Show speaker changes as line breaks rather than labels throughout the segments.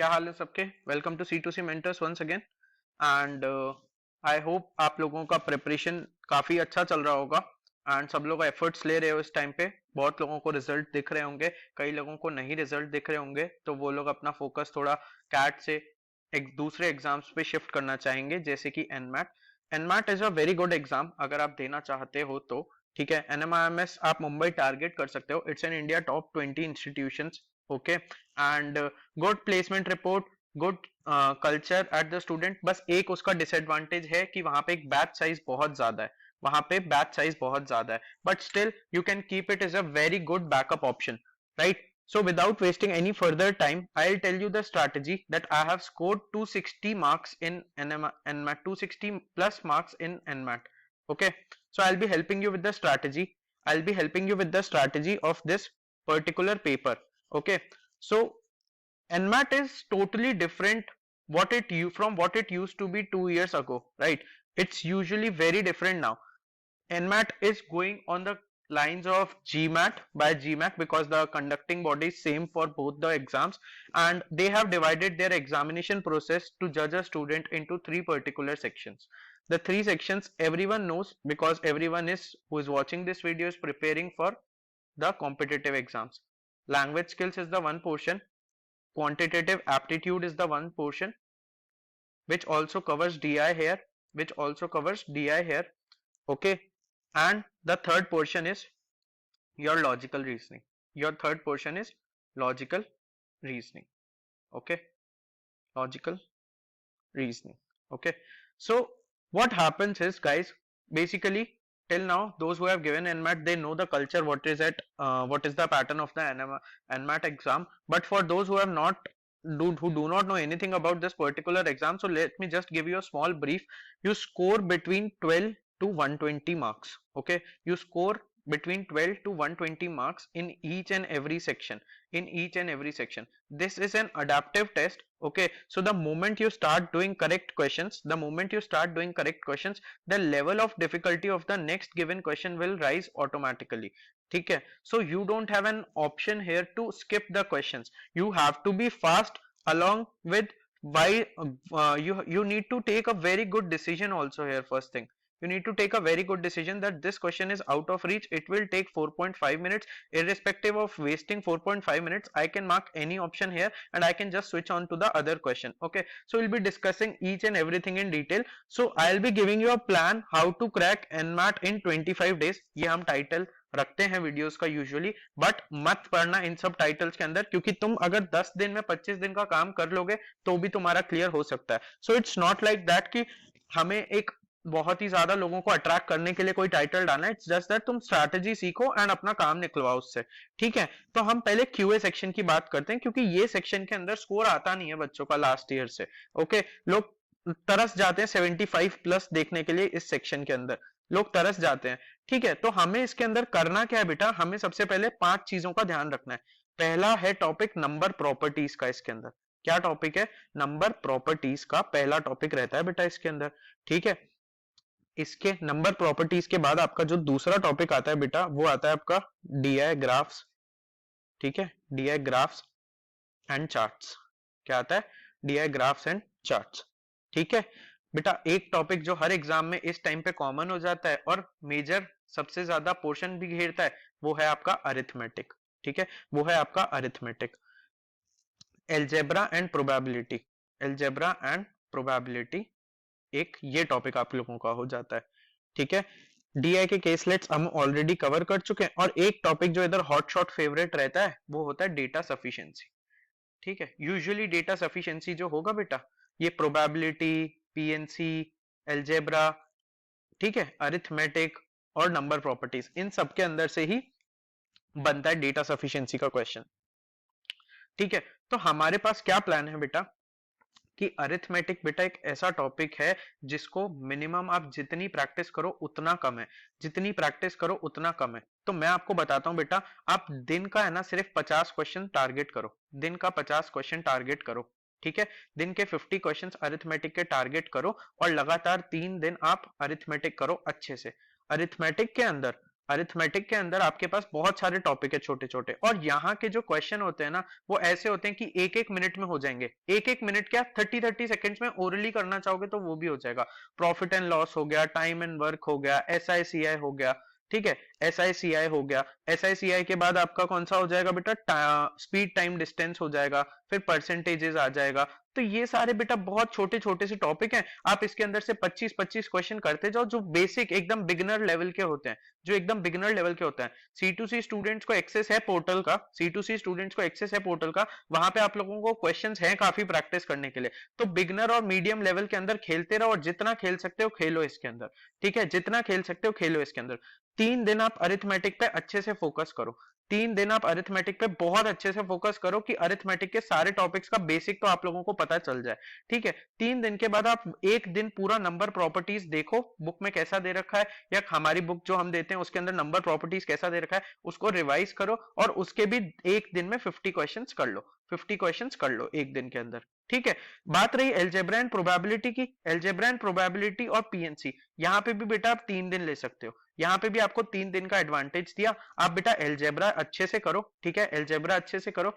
क्या हाल है सबके। Welcome to C2C mentors once again. And I hope आप लोगों का प्रिपरेशन काफी अच्छा चल रहा होगा एंड सब लोग एफर्ट्स ले रहे हो इस टाइम पे। बहुत लोगों को रिजल्ट दिख रहे होंगे, कई लोगों को नहीं रिजल्ट दिख रहे होंगे, तो वो लोग अपना फोकस थोड़ा कैट से एक दूसरे एग्जाम्स पे शिफ्ट करना चाहेंगे, जैसे कि NMAT. NMAT is a very good exam अगर आप देना चाहते हो तो। ठीक है, एनएमआईएमएस आप मुंबई टारगेट कर सकते हो। It's an India top 20 institutions. Okay, and good placement report, good culture at the student. बस एक उसका डिसएडवांटेज है कि वहां पे एक बैच साइज बहुत ज्यादा है, वहां पे बैच साइज बहुत ज्यादा है, but still you can keep it as a very good backup option, right? So without wasting any further time, I'll tell you the strategy that I have scored 260 marks in NMAT, 260 plus marks in NMAT. Okay, so I'll be helping you with the strategy. I'll be helping you with the strategy of this particular paper. Okay, so NMAT is totally different from what it used to be 2 years ago, right? It's usually very different now. NMAT is going on the lines of GMAT by GMAT because the conducting body is same for both the exams, and they have divided their examination process to judge a student into three particular sections. The three sections everyone knows because everyone is who is watching this video is preparing for the competitive exams. Language skills is the one portion, quantitative aptitude is the one portion which also covers DI here, which also covers DI here. Okay, and the third portion is your logical reasoning. Your third portion is logical reasoning. Okay, logical reasoning. Okay, so what happens is, guys, basically till now those who have given NMAT, they know the culture, what is the pattern of the NMAT exam. But for those who have not who do not know anything about this particular exam, so let me just give you a small brief. You score between 12 to 120 marks. Okay, you score between 12 to 120 marks in each and every section. This is an adaptive test. Okay, so the moment you start doing correct questions, the level of difficulty of the next given question will rise automatically. Okay, so you don't have an option here to skip the questions. You have to be fast along with why you need to take a very good decision also here. First thing, you need to take a very good decision that this question is out of reach. It will take 4.5 minutes. Irrespective of wasting 4.5 minutes, I can mark any option here and I can just switch on to the other question. Okay, so we'll be discussing each and everything in detail. So I'll be giving you a plan how to crack NMAT in 25 days. ये हम title रखते हैं videos का usually, but मत पढ़ना इन सब titles के अंदर, क्योंकि तुम अगर 10 दिन में 25 दिन का काम कर लोगे तो भी तुम्हारा क्लियर हो सकता है. So it's not like that कि हमें एक बहुत ही ज्यादा लोगों को अट्रैक्ट करने के लिए कोई टाइटल डालना है. इट्स जस्ट दैट तुम स्ट्रैटेजी सीखो एंड अपना काम निकलवाओ उससे. ठीक है, तो हम पहले क्यूए सेक्शन की बात करते हैं, क्योंकि ये सेक्शन के अंदर स्कोर आता नहीं है बच्चों का लास्ट ईयर से. ओके, लोग तरस जाते हैं 75 प्लस देखने के लिए. इस सेक्शन के अंदर लोग तरस जाते हैं. ठीक है, तो हमें इसके अंदर करना क्या है बेटा, हमें सबसे पहले 5 चीजों का ध्यान रखना है. पहला है टॉपिक नंबर प्रॉपर्टीज का. इसके अंदर क्या टॉपिक है? नंबर प्रॉपर्टीज का पहला टॉपिक रहता है बेटा इसके अंदर. ठीक है, इसके नंबर प्रॉपर्टीज के बाद आपका जो दूसरा टॉपिक आता है बेटा, वो आता है आपका डीआई ग्राफ्स. ठीक है, डीआई ग्राफ्स एंड चार्ट्स. क्या आता है? DI graphs and charts. ठीक है बेटा, एक टॉपिक जो हर एग्जाम में इस टाइम पे कॉमन हो जाता है और मेजर सबसे ज्यादा पोर्शन भी घेरता है, वो है आपका अरिथमेटिक. ठीक है, वो है आपका arithmetic. Algebra and probability. Algebra and probability एक ये टॉपिक आप लोगों का हो जाता है. ठीक है, डीआई के केसलेट्स हम ऑलरेडी कवर कर चुके हैं. और एक टॉपिक जो इधर हॉट शॉट फेवरेट रहता है वो होता है डेटा सफिशिएंसी. ठीक है, यूजुअली डेटा सफिशिएंसी जो होगा बेटा, ये प्रोबेबिलिटी, पीएनसी, एल्जेब्रा, ठीक है, अरिथमेटिक और नंबर प्रॉपर्टीज, इन सब के अंदर से ही बनता है डेटा सफिशिएंसी का क्वेश्चन. ठीक है, तो हमारे पास क्या प्लान है बेटा कि अरिथमेटिक बेटा एक ऐसा टॉपिक है जिसको मिनिमम आप जितनी प्रैक्टिस करो उतना कम है. जितनी प्रैक्टिस करो उतना कम है. तो मैं आपको बताता हूं बेटा, आप दिन का है ना सिर्फ 50 क्वेश्चन टारगेट करो. दिन का 50 क्वेश्चन टारगेट करो. ठीक है, दिन के 50 क्वेश्चंस अरिथमेटिक के टारगेट करो और लगातार 3 दिन आप अरिथमेटिक करो अच्छे से. अरिथमेटिक के अंदर अरिथमेटिक के अंदर आपके पास बहुत सारे टॉपिक है छोटे छोटे, और यहाँ के जो क्वेश्चन होते हैं ना वो ऐसे होते हैं कि एक एक मिनट में हो जाएंगे। एक एक मिनट क्या, 30-30 सेकंड्स में ओरली करना चाहोगे तो वो भी हो जाएगा। प्रॉफिट एंड लॉस हो गया, टाइम एंड वर्क हो गया, SICI हो गया, ठीक है, SICI हो गया। SICI के बाद आपका कौन सा हो जाएगा बेटा, स्पीड टाइम डिस्टेंस हो जाएगा, फिर परसेंटेजेस आ जाएगा। तो ये सारे बेटा बहुत छोटे छोटे से टॉपिक हैं, आप इसके अंदर से 25-25 क्वेश्चन करते जाओ जो बेसिक एकदम बिगिनर लेवल के होते हैं, जो एकदम बिगिनर लेवल के होते हैं। C2C स्टूडेंट्स को एक्सेस है पोर्टल का, C2C स्टूडेंट्स को एक्सेस है पोर्टल का, वहां पे आप लोगों को क्वेश्चंस हैं काफी प्रैक्टिस करने के लिए। तो बिगिनर और मीडियम लेवल के अंदर खेलते रहो, और जितना खेल सकते हो खेलो इसके अंदर, ठीक है, जितना खेल सकते हो खेलो इसके अंदर। 3 दिन आप अरिथमेटिक पे अच्छे से फोकस करो, 3 दिन आप अरिथमेटिक पे बहुत अच्छे से फोकस करो कि अरिथमेटिक के सारे टॉपिक्स का बेसिक तो आप लोगों को पता चल जाए, ठीक है। 3 दिन के बाद आप एक दिन पूरा नंबर प्रॉपर्टीज देखो, बुक में कैसा दे रखा है, या हमारी बुक जो हम देते हैं उसके अंदर नंबर प्रॉपर्टीज कैसा दे रखा है, उसको रिवाइज करो, और उसके भी एक दिन में 50 क्वेश्चंस कर लो, 50 क्वेश्चंस कर लो एक दिन के अंदर, ठीक है। बात रही एल्जेब्रा एंड प्रोबेबिलिटी की, एल्जेब्रा एंड प्रोबेबिलिटी और PNC, यहाँ पे भी बेटा आप 3 दिन ले सकते हो, यहाँ पे भी आपको 3 दिन का एडवांटेज दिया। आप बेटा एल्जेब्रा अच्छे से करो, ठीक है, एल्जेब्रा अच्छे से करो।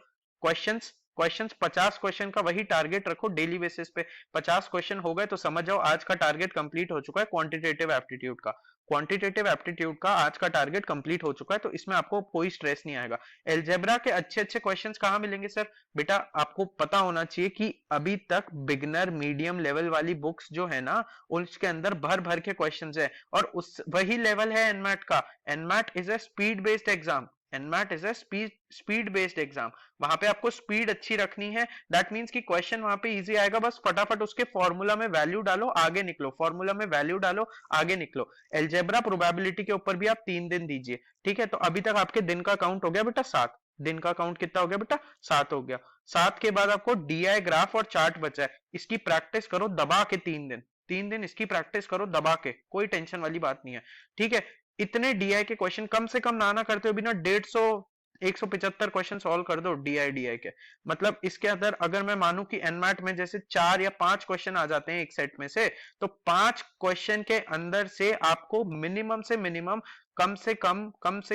क्वेश्चंस क्वेश्चंस 50 क्वेश्चन का वही टारगेट रखो डेली बेसिस पे, 50 क्वेश्चन हो गए तो समझ जाओ आज का टारगेट कंप्लीट हो चुका है क्वांटिटेटिव एप्टीट्यूड का, क्वांटिटेटिव एप्टीट्यूड का आज का टारगेट कंप्लीट हो चुका है, तो इसमें आपको कोई स्ट्रेस नहीं आएगा। एल्जेब्रा के अच्छे अच्छे क्वेश्चंस कहाँ मिलेंगे सर, बेटा आपको पता होना चाहिए कि अभी तक बिगनर मीडियम लेवल वाली बुक्स जो है ना उसके अंदर भर भर के क्वेश्चंस है, और उस वही लेवल है एनमैट का। NMAT is a speed based exam, NMAT is a speed based exam, वहां पे आपको स्पीड अच्छी रखनी है। दैट मींस कि क्वेश्चन वहां पे इजी आएगा, बस फटाफट उसके फॉर्मूला में वैल्यू डालो आगे निकलो, फॉर्मूला में वैल्यू डालो आगे निकलो। एल्जेब्रा प्रोबेबिलिटी के ऊपर भी आप 3 दिन दीजिए, ठीक है। तो अभी तक आपके दिन का काउंट हो गया बेटा 7, दिन का काउंट कितना हो गया बेटा, 7 हो गया। 7 के बाद आपको DI ग्राफ और चार्ट बचा है, इसकी प्रैक्टिस करो दबा के 3 दिन, 3 दिन इसकी प्रैक्टिस करो दबा के, कोई टेंशन वाली बात नहीं है, ठीक है। इतने DI के क्वेश्चन कम से कम ना करते हो बिना 150 175 क्वेश्चन सॉल्व कर दो DI के। मतलब इसके अंदर अगर मैं मानूं कि एनमैट में जैसे 4 या 5 क्वेश्चन आ जाते हैं एक सेट में से, तो 5 क्वेश्चन के अंदर से आपको मिनिमम से मिनिमम कम से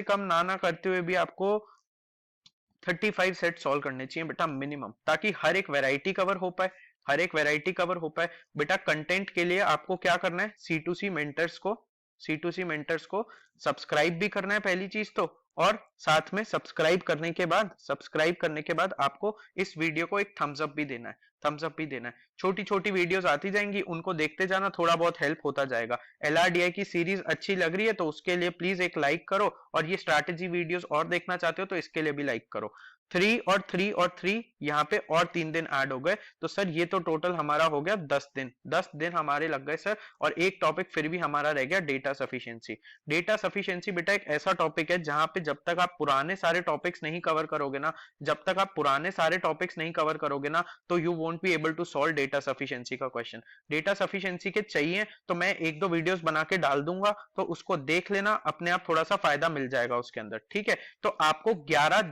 कम ना करते हुए भी आपको 35 सेट सॉल्व करने चाहिए बेटा मिनिमम, ताकि हर एक वैरायटी कवर हो पाए, हर एक वैरायटी कवर हो पाए। बेटा कंटेंट के लिए आपको क्या करना है, C2C मेंटर्स को सब्सक्राइब भी करना है पहली चीज तो, और साथ में सब्सक्राइब करने के बाद आपको इस वीडियो को एक थम्स अप भी देना है, थम्स अप भी देना है। छोटी छोटी वीडियोस आती जाएंगी, उनको देखते जाना, थोड़ा बहुत हेल्प होता जाएगा। LRDI की सीरीज अच्छी लग रही है तो उसके लिए प्लीज एक लाइक करो, और ये स्ट्रैटेजी वीडियोस और देखना चाहते हो तो इसके लिए भी लाइक करो। 3 यहाँ पे और 3 दिन ऐड हो गए, तो सर ये तो टोटल हमारा हो गया 10 दिन, 10 दिन हमारे लग गए सर। और एक टॉपिक फिर भी हमारा रह गया डेटा सफिशिएंसी। डेटा सफिशिएंसी बेटा एक ऐसा टॉपिक है जहां पे जब तक आप पुराने सारे टॉपिक्स नहीं कवर करोगे ना, जब तक आप पुराने सारे टॉपिक्स नहीं कवर करोगे ना, तो you won't be able to solve data sufficiency का क्वेश्चन। डेटा सफिशिएंसी के चाहिए तो मैं 1-2 वीडियोस बना के डाल दूंगा, तो उसको देख लेना, अपने आप थोड़ा सा फायदा मिल जाएगा उसके अंदर, ठीक है। तो आपको 11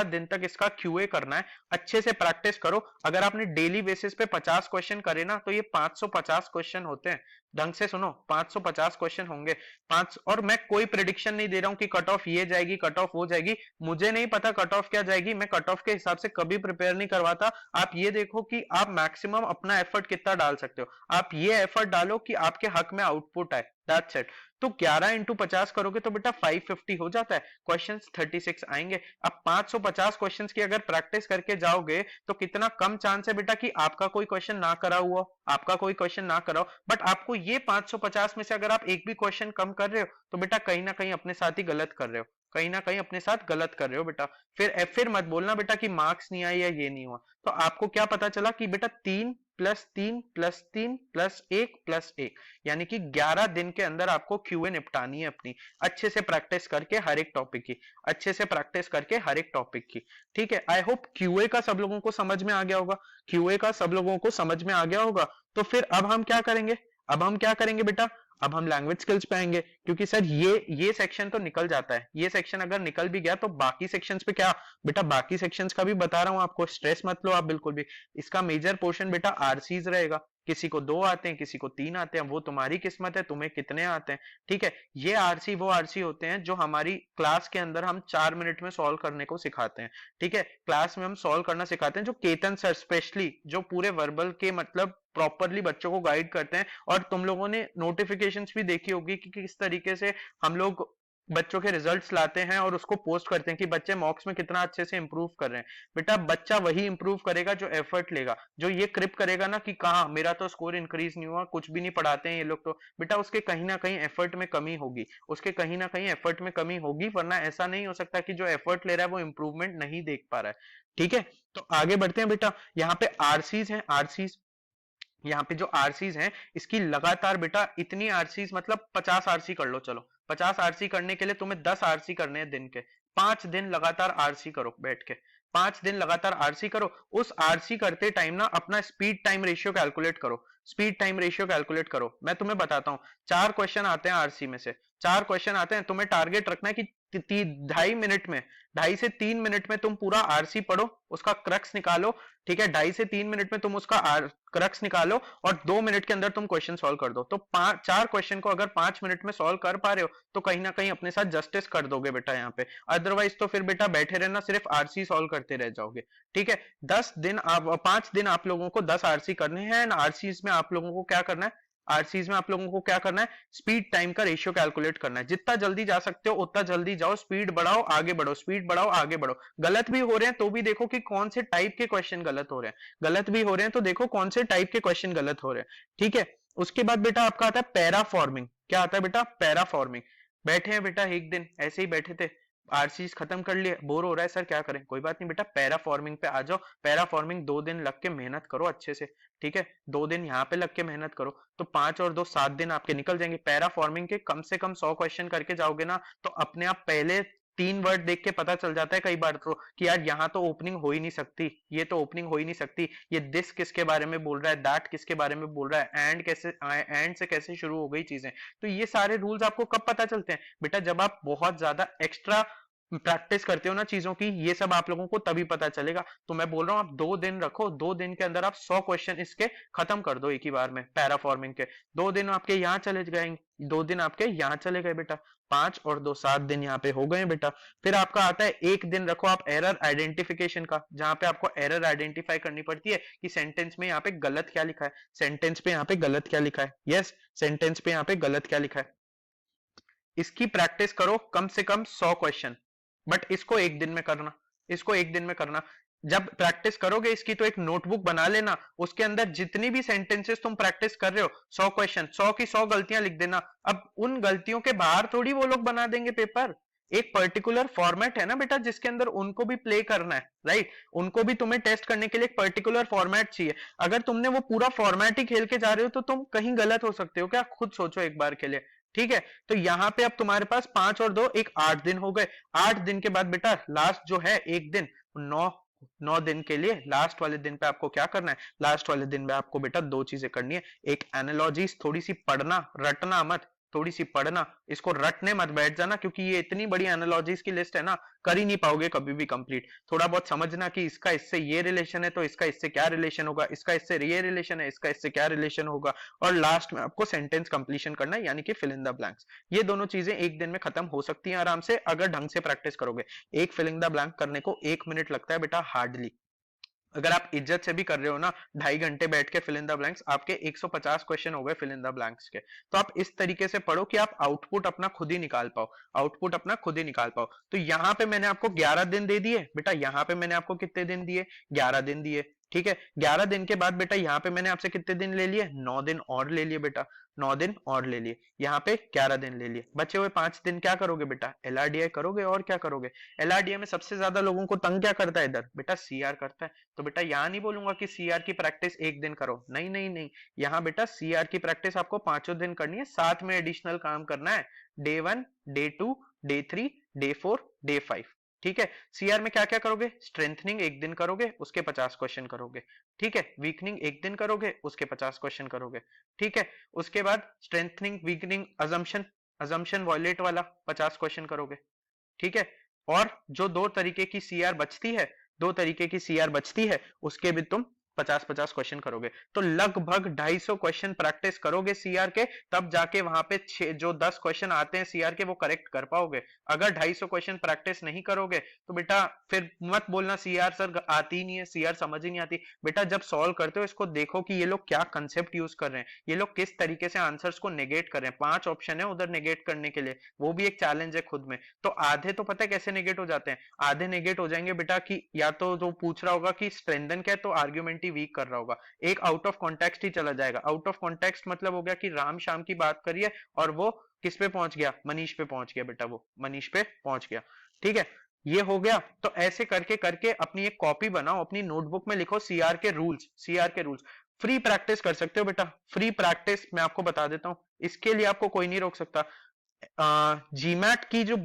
दिन तक इसका QA करना है, अच्छे से प्रैक्टिस करो। अगर आपने डेली बेसिस पे 50 क्वेश्चन करे ना, तो ये 550 क्वेश्चन होते हैं। ढंग से सुनो, 550 क्वेश्चन होंगे, 5। और मैं कोई प्रिडिक्शन नहीं दे रहा हूं कि कट ऑफ ये जाएगी, कट ऑफ वो जाएगी, मुझे नहीं पता कट ऑफ क्या जाएगी, मैं कट ऑफ के हिसाब से कभी प्रिपेयर नहीं करवाता। आप ये देखो कि आप मैक्सिमम अपना एफर्ट कितना डाल सकते हो, आप ये एफर्ट डालो कि आपके हक में आउटपुट आए, दैट्स इट। तो 11 इंटू 50 करोगे तो बेटा 550 हो जाता है, क्वेश्चंस 36 आएंगे। अब 550 क्वेश्चंस की अगर प्रैक्टिस करके जाओगे तो कितना कम चांस है बेटा कि आपका कोई क्वेश्चन ना करा हुआ, आपका कोई क्वेश्चन ना कराओ। बट आपको ये 550 में से अगर आप एक भी क्वेश्चन कम कर रहे हो तो बेटा कहीं ना कहीं अपने साथ ही गलत कर रहे हो, कहीं ना कहीं अपने साथ गलत कर रहे हो बेटा। फिर मत बोलना बेटा कि मार्क्स नहीं आए या ये नहीं हुआ। तो आपको क्या पता चला कि बेटा 3+3+3+1+1 यानी कि 11 दिन के अंदर आपको QA निपटानी है अपनी, अच्छे से प्रैक्टिस करके हर एक टॉपिक की, अच्छे से प्रैक्टिस करके हर एक टॉपिक की, ठीक है। आई होप QA का सब लोगों को समझ में आ गया होगा, QA का सब लोगों को समझ में आ गया होगा। तो फिर अब हम क्या करेंगे, अब हम क्या करेंगे बेटा, अब हम लैंग्वेज स्किल्स पे आएंगे, क्योंकि सर ये सेक्शन तो निकल जाता है, ये सेक्शन अगर निकल भी गया तो बाकी सेक्शंस पे क्या बेटा, बाकी सेक्शंस का भी बता रहा हूं आपको, स्ट्रेस मत लो आप बिल्कुल भी। इसका मेजर पोर्शन बेटा RCs रहेगा, किसी को 2 आते हैं, किसी को 3 आते हैं, वो तुम्हारी किस्मत है तुम्हें कितने आते हैं। ठीक है, ये आरसी वो आरसी होते हैं जो हमारी क्लास के अंदर हम 4 मिनट में सॉल्व करने को सिखाते हैं। ठीक है, क्लास में हम सॉल्व करना सिखाते हैं, जो केतन सर स्पेशली जो पूरे वर्बल के मतलब प्रॉपरली बच्चों को गाइड करते हैं। और तुम लोगों ने नोटिफिकेशंस भी देखी होगी कि किस तरीके से हम लोग बच्चों के रिजल्ट्स लाते हैं और उसको पोस्ट करते हैं कि बच्चे मॉक्स में कितना अच्छे से इंप्रूव कर रहे हैं। बेटा बच्चा वही इंप्रूव करेगा जो एफर्ट लेगा, जो ये क्रिप करेगा ना कि कहा मेरा तो स्कोर इंक्रीज नहीं हुआ, कुछ भी नहीं पढ़ाते हैं ये लोग, तो बेटा उसके कहीं ना कहीं एफर्ट में कमी होगी, उसके कहीं ना कहीं एफर्ट में कमी होगी, वरना ऐसा नहीं हो सकता कि जो एफर्ट ले रहा है वो इंप्रूवमेंट नहीं देख पा रहा है। ठीक है, तो आगे बढ़ते हैं बेटा। यहाँ पे आरसीज हैं, आरसीज यहाँ पे जो आरसीज हैं इसकी लगातार बेटा इतनी आरसीज मतलब 50 आरसी कर लो, चलो 50 आरसी करने के लिए तुम्हें 10 आरसी करने हैं दिन के, 5 दिन लगातार आरसी करो बैठ के, 5 दिन लगातार आरसी करो। उस आरसी करते टाइम ना अपना स्पीड टाइम रेशियो कैलकुलेट करो, स्पीड टाइम रेशियो कैलकुलेट करो। मैं तुम्हें बताता हूँ, 4 क्वेश्चन आते हैं आरसी में से, 4 क्वेश्चन आते हैं, तुम्हें टारगेट रखना है कि 2.5 मिनट में, 2.5 से 3 मिनट में तुम पूरा आरसी पढ़ो, उसका क्रक्स निकालो। ठीक है, 2.5 से 3 मिनट में तुम उसका क्रक्स निकालो और 2 मिनट के अंदर तुम क्वेश्चन सॉल्व कर दो। तो 4 क्वेश्चन को अगर 5 मिनट में सॉल्व कर पा रहे हो तो कहीं ना कहीं अपने साथ जस्टिस कर दोगे बेटा यहाँ पे। अदरवाइज तो फिर बेटा बैठे रहना, सिर्फ आरसी सॉल्व करते रह जाओगे। ठीक है, 10 दिन आप 5 दिन आप लोगों को 10 आरसी करने हैं, एंड आरसीज में आप लोगों को क्या करना है, आरसीज में आप लोगों को क्या करना है, स्पीड टाइम का रेशियो कैलकुलेट करना है। जितना जल्दी जा सकते हो उतना जल्दी जाओ, स्पीड बढ़ाओ आगे बढ़ो, स्पीड बढ़ाओ आगे बढ़ो। गलत भी हो रहे हैं तो भी देखो कि कौन से टाइप के क्वेश्चन गलत हो रहे हैं, गलत भी हो रहे हैं तो देखो कौन से टाइप के क्वेश्चन गलत हो रहे हैं। ठीक है, उसके बाद बेटा आपका आता है पैरा फॉर्मिंग। क्या आता है बेटा, पैरा फॉर्मिंग। बैठे हैं बेटा एक दिन ऐसे ही बैठे थे, आरसीज खत्म कर लिए, बोर हो रहा है सर क्या करें, कोई बात नहीं बेटा पैरा फॉर्मिंग पे आ जाओ। पैरा फॉर्मिंग 2 दिन लग के मेहनत करो अच्छे से। ठीक है, 2 दिन यहाँ पे लग के मेहनत करो तो 5 और 2 7 दिन आपके निकल जाएंगे। पैरा फॉर्मिंग के कम से कम 100 क्वेश्चन करके जाओगे ना तो अपने आप पहले 3 वर्ड देख के पता चल जाता है कई बार तो कि यार यहाँ तो ओपनिंग हो ही नहीं सकती, ये तो ओपनिंग हो ही नहीं सकती, ये दिस किसके बारे में बोल रहा है, दैट किसके बारे में बोल रहा है, एंड कैसे, एंड से कैसे शुरू हो गई चीजें। तो ये सारे रूल्स आपको कब पता चलते हैं बेटा, जब आप बहुत ज्यादा एक्स्ट्रा प्रैक्टिस करते हो ना चीजों की, ये सब आप लोगों को तभी पता चलेगा। तो मैं बोल रहा हूँ आप 2 दिन रखो, 2 दिन के अंदर आप 100 क्वेश्चन इसके खत्म कर दो एक ही बार में पैराफॉर्मिंग के। 2 दिन आपके यहाँ चले जाएंगे, 2 दिन आपके यहाँ चले गए बेटा, 5 और 2 7 दिन यहाँ पे हो गए बेटा। फिर आपका आता है एक दिन रखो आप एरर आइडेंटिफिकेशन का, जहां पे आपको एरर आइडेंटिफाई करनी पड़ती है कि सेंटेंस में यहाँ पे गलत क्या लिखा है, सेंटेंस पे यहाँ पे गलत क्या लिखा है, यस सेंटेंस पे यहाँ पे गलत क्या लिखा है। इसकी प्रैक्टिस करो कम से कम 100 क्वेश्चन, बट इसको एक दिन में करना, इसको एक दिन में करना। जब प्रैक्टिस करोगे इसकी तो एक नोटबुक बना लेना, उसके अंदर जितनी भी सेंटेंसेस तुम प्रैक्टिस कर रहे हो 100 क्वेश्चन, 100 की 100 गलतियां लिख देना। अब उन गलतियों के बाहर थोड़ी वो लोग बना देंगे पेपर, एक पर्टिकुलर फॉर्मेट है ना बेटा जिसके अंदर उनको भी प्ले करना है, राइट, उनको भी तुम्हें टेस्ट करने के लिए एक पर्टिकुलर फॉर्मेट चाहिए। अगर तुमने वो पूरा फॉर्मेट ही खेल के जा रहे हो तो तुम कहीं गलत हो सकते हो क्या, खुद सोचो एक बार के लिए। ठीक है, तो यहाँ पे अब तुम्हारे पास 5 और 2 एक 8 दिन हो गए। 8 दिन के बाद बेटा लास्ट जो है एक दिन, 9 दिन के लिए लास्ट वाले दिन पे आपको क्या करना है, लास्ट वाले दिन में आपको बेटा 2 चीजें करनी है। एक एनालॉजीज थोड़ी सी पढ़ना, रटना मत, थोड़ी सी पढ़ना, इसको रटने मत बैठ जाना क्योंकि ये इतनी बड़ी एनालॉजीज की लिस्ट है ना, कर ही नहीं पाओगे कभी भी कंप्लीट। थोड़ा बहुत समझना कि इसका इससे ये रिलेशन है तो इसका इससे क्या रिलेशन होगा, इसका इससे ये रिलेशन है, इसका इससे क्या रिलेशन होगा, और लास्ट में आपको सेंटेंस कंप्लीशन करना है यानी कि फिल इन द ब्लैंक्स। ये दोनों चीजें एक दिन में खत्म हो सकती हैं आराम से अगर ढंग से प्रैक्टिस करोगे। एक फिल इन द ब्लैंक करने को 1 मिनट लगता है बेटा हार्डली। अगर आप इज्जत से भी कर रहे हो ना 2.5 घंटे बैठ के फिल इन द ब्लैंक्स, आपके 150 क्वेश्चन हो गए फिल इन द ब्लैंक्स के। तो आप इस तरीके से पढ़ो कि आप आउटपुट अपना खुद ही निकाल पाओ, आउटपुट अपना खुद ही निकाल पाओ। तो यहाँ पे मैंने आपको 11 दिन दे दिए बेटा, यहाँ पे मैंने आपको कितने दिन दिए, 11 दिन दिए। ठीक है, 11 दिन के बाद बेटा यहाँ पे मैंने आपसे कितने दिन ले लिए, 9 दिन और ले लिए बेटा, 9 दिन और ले लिए, यहाँ पे 11 दिन ले लिए। बचे हुए 5 दिन क्या करोगे बेटा, एलआरडीआई करोगे और क्या करोगे। एलआरडीआई में सबसे ज्यादा लोगों को तंग क्या करता है इधर बेटा, सीआर करता है। तो बेटा यहाँ नहीं बोलूंगा कि सीआर की प्रैक्टिस एक दिन करो, नहीं नहीं नहीं, यहाँ बेटा सीआर की प्रैक्टिस आपको 5 दिन करनी है, साथ में एडिशनल काम करना है, day 1, day 2, day 3, day 4, day 5। ठीक है, सीआर में क्या क्या करोगे, स्ट्रेंथनिंग एक दिन करोगे उसके 50 क्वेश्चन करोगे। ठीक है, वीकनिंग एक दिन करोगे उसके 50 क्वेश्चन करोगे। ठीक है, उसके बाद strengthening, weakening, assumption, assumption violate वाला 50 क्वेश्चन करोगे। ठीक है, और जो 2 तरीके की सीआर बचती है, 2 तरीके की सीआर बचती है उसके भी तुम 50-50 क्वेश्चन करोगे तो लगभग 250 क्वेश्चन प्रैक्टिस करोगे सीआर के, तब जाके वहां पे जो 10 क्वेश्चन आते हैं सीआर के वो करेक्ट कर पाओगे। अगर 250 क्वेश्चन प्रैक्टिस नहीं करोगे तो बेटा फिर मत बोलना सीआर सर आती ही नहीं है, सीआर समझ ही नहीं आती। बेटा जब सॉल्व करते हो इसको देखो कि ये लोग क्या कंसेप्ट यूज कर रहे हैं, ये लोग किस तरीके से आंसर्स को नेगेट कर रहे हैं। 5 ऑप्शन है उधर नेगेट करने के लिए, वो भी एक चैलेंज है खुद में। तो आधे तो पता है कैसे नेगेट हो जाते हैं, आधे नेगेट हो जाएंगे बेटा कि या तो जो पूछ रहा होगा कि स्ट्रेंथन क्या है तो आर्ग्यूमेंट ही वीक कर रहा होगा, एक आउट ऑफ कॉन्टेक्स्ट ही चला जाएगा। आउट ऑफ कॉन्टेक्स्ट मतलब हो गया कि राम शाम की बात करिए और वो किस पे पहुंच गया, मनीष पे पहुंच गया, बेटा वो मनीष पे पहुंच गया। ठीक है, ये हो गया। तो ऐसे करके करके अपनी एक कॉपी बनाओ, अपनी नोटबुक में लिखो सीआर के रूल्स, सीआर के रूल्स। फ्री प्रैक्टिस कर सकते हो बेटा, फ्री प्रैक्टिस मैं आपको बता देता हूं, इसके लिए आपको कोई नहीं रोक सकता। जीमैट की जो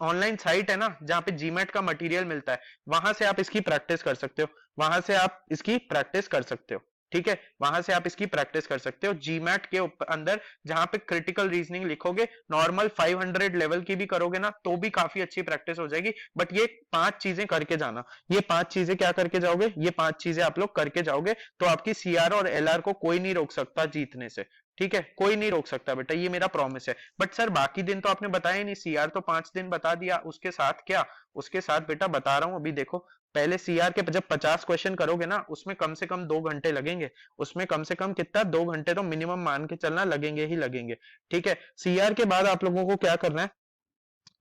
ऑनलाइन साइट है ना जहां पे जीमैट का मटेरियल मिलता है, वहां से आप इसकी प्रैक्टिस कर सकते हो, वहां से आप इसकी प्रैक्टिस कर सकते हो। ठीक है, वहां से आप इसकी प्रैक्टिस कर सकते हो जीमैट के अंदर, जहां पे क्रिटिकल रीजनिंग लिखोगे, नॉर्मल 500 लेवल की भी करोगे ना तो भी काफी अच्छी प्रैक्टिस हो जाएगी। बट ये 5 चीजें करके जाना, ये 5 चीजें क्या करके जाओगे, ये 5 चीजें आप लोग करके जाओगे तो आपकी सीआर और एलआर को कोई नहीं रोक सकता जीतने से। ठीक है, कोई नहीं रोक सकता बेटा, ये मेरा प्रॉमिस है। बट सर बाकी दिन तो आपने बताया नहीं, सीआर तो 5 दिन बता दिया, उसके साथ क्या, उसके साथ बेटा बता रहा हूं अभी देखो। पहले सीआर के जब 50 क्वेश्चन करोगे ना उसमें कम से कम 2 घंटे लगेंगे, उसमें कम से कम कितना, 2 घंटे तो मिनिमम मान के चलना लगेंगे ही लगेंगे। ठीक है, सीआर के बाद आप लोगों को क्या करना है,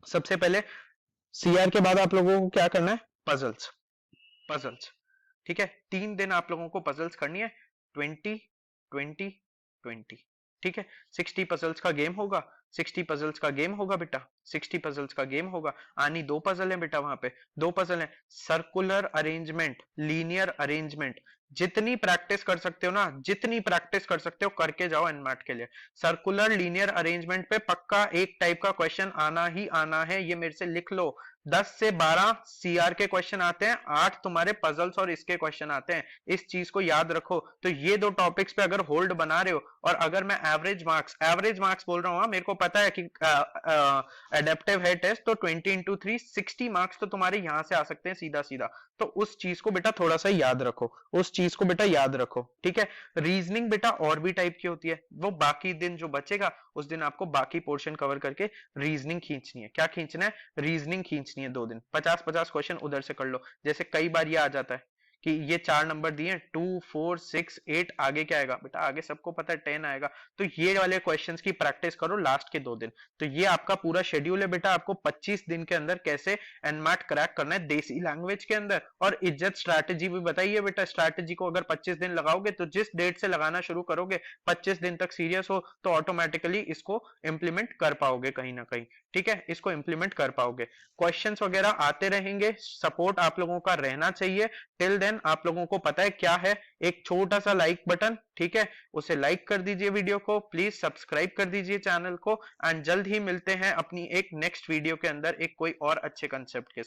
सबसे पहले सीआर के बाद आप लोगों को क्या करना है, पजल्स, पजल्स। ठीक है, 3 दिन आप लोगों को पजल्स करनी है, 20 20 20। ठीक है, 60 पजल्स का गेम होगा, 60 पजल्स का गेम होगा बेटा, 60 पजल्स का गेम होगा। आनी 2 पजल है बेटा, वहां पे 2 पजल है। सर्कुलर अरेंजमेंट, लीनियर अरेंजमेंट, जितनी प्रैक्टिस कर सकते हो ना, जितनी प्रैक्टिस कर सकते हो करके जाओ एनमैट के लिए। सर्कुलर लीनियर अरेंजमेंट पे पक्का एक टाइप का क्वेश्चन आना ही आना है, ये मेरे से लिख लो। 10 से 12 सीआर के क्वेश्चन आते हैं, 8 तुम्हारे पजल्स और इसके क्वेश्चन आते हैं, इस चीज को याद रखो। तो ये 2 टॉपिक्स पे अगर होल्ड बना रहे हो, और अगर मैं एवरेज मार्क्स बोल रहा हूं, मेरे को पता है कि एडेप्टिव है टेस्ट, तो 20 इंटू 3 60 मार्क्स तो तुम्हारे यहां से आ सकते हैं सीधा सीधा। तो उस चीज को बेटा थोड़ा सा याद रखो, उस चीज को बेटा याद रखो। ठीक है, रीजनिंग बेटा और भी टाइप की होती है, वो बाकी दिन जो बचेगा उस दिन आपको बाकी पोर्शन कवर करके रीजनिंग खींचनी है। क्या खींचना है, रीजनिंग खींचनी है 2 दिन, 50-50 क्वेश्चन उधर से कर लो। जैसे कई बार ये आ जाता है कि ये 4 नंबर दिए, 2 4 6 8, आगे क्या आएगा बेटा, आगे सबको पता है 10 आएगा। तो ये वाले क्वेश्चंस की प्रैक्टिस करो लास्ट के 2 दिन। तो ये आपका पूरा शेड्यूल है बेटा, आपको 25 दिन के अंदर कैसे एनमैट क्रैक करना है देसी लैंग्वेज के अंदर। और इज्जत स्ट्रैटेजी भी बताइए बेटा, स्ट्रैटेजी को अगर 25 दिन लगाओगे तो जिस डेट से लगाना शुरू करोगे 25 दिन तक सीरियस हो तो ऑटोमेटिकली इसको इंप्लीमेंट कर पाओगे कहीं ना कहीं। ठीक है, इसको इंप्लीमेंट कर पाओगे। क्वेश्चंस वगैरह आते रहेंगे, सपोर्ट आप लोगों का रहना चाहिए। टिल देन आप लोगों को पता है क्या है, एक छोटा सा लाइक बटन, ठीक है, उसे लाइक कर दीजिए वीडियो को, प्लीज सब्सक्राइब कर दीजिए चैनल को, एंड जल्द ही मिलते हैं अपनी एक नेक्स्ट वीडियो के अंदर एक कोई और अच्छे कंसेप्ट के